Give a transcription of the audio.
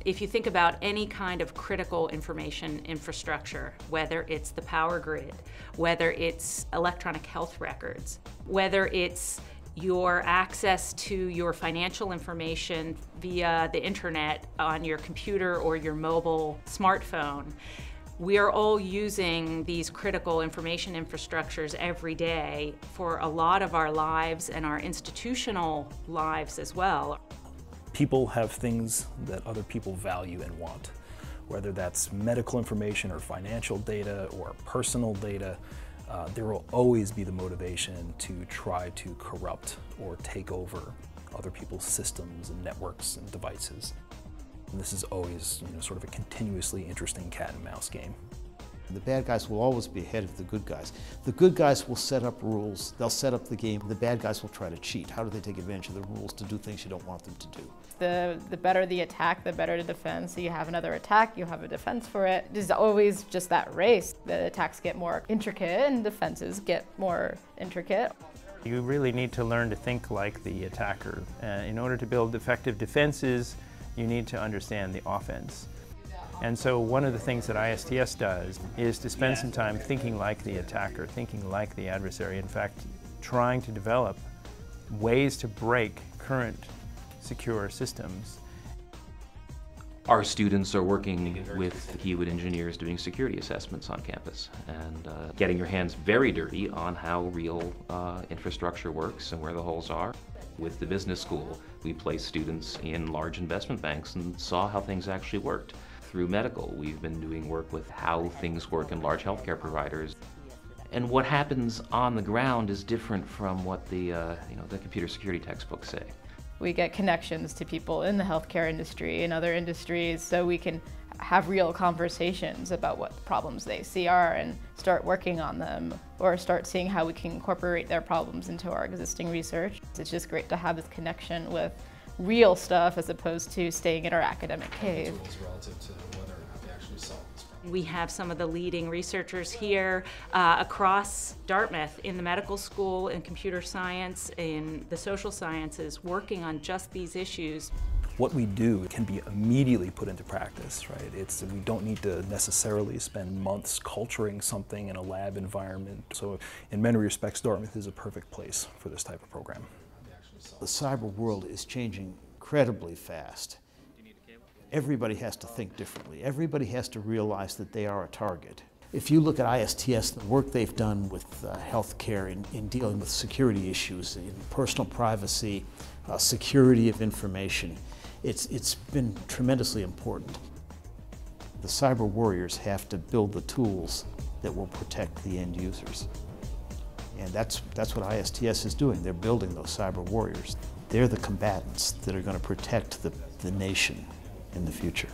If you think about any kind of critical information infrastructure, whether it's the power grid, whether it's electronic health records, whether it's your access to your financial information via the internet on your computer or your mobile smartphone, we are all using these critical information infrastructures every day for a lot of our lives and our institutional lives as well. People have things that other people value and want, whether that's medical information or financial data or personal data. There will always be the motivation to try to corrupt or take over other people's systems and networks and devices. And this is always, sort of a continuously interesting cat and mouse game. The bad guys will always be ahead of the good guys. The good guys will set up rules, they'll set up the game. The bad guys will try to cheat. How do they take advantage of the rules to do things you don't want them to do? The better the attack, the better the defense. So you have another attack, you have a defense for it. There's always just that race. The attacks get more intricate and defenses get more intricate. You really need to learn to think like the attacker. In order to build effective defenses, you need to understand the offense. And so one of the things that ISTS does is to spend some time thinking like the attacker, thinking like the adversary. In fact, trying to develop ways to break current secure systems. Our students are working with Hewitt engineers doing security assessments on campus and getting your hands very dirty on how real infrastructure works and where the holes are. With the business school, we placed students in large investment banks and saw how things actually worked. Through medical, we've been doing work with how things work in large healthcare providers. And what happens on the ground is different from what the computer security textbooks say. We get connections to people in the healthcare industry and other industries so we can have real conversations about what the problems they see are and start working on them or start seeing how we can incorporate their problems into our existing research. It's just great to have this connection with real stuff as opposed to staying in our academic cave. Relative to whether or not they actually solve this problem. We have some of the leading researchers here across Dartmouth in the medical school, in computer science, in the social sciences, working on just these issues. What we do can be immediately put into practice, right? We don't need to necessarily spend months culturing something in a lab environment. So in many respects, Dartmouth is a perfect place for this type of program. The cyber world is changing incredibly fast. Everybody has to think differently. Everybody has to realize that they are a target. If you look at ISTS, the work they've done with healthcare in dealing with security issues, in personal privacy, security of information, it's been tremendously important. The cyber warriors have to build the tools that will protect the end users. And that's what ISTS is doing. They're building those cyber warriors. They're the combatants that are going to protect the nation in the future.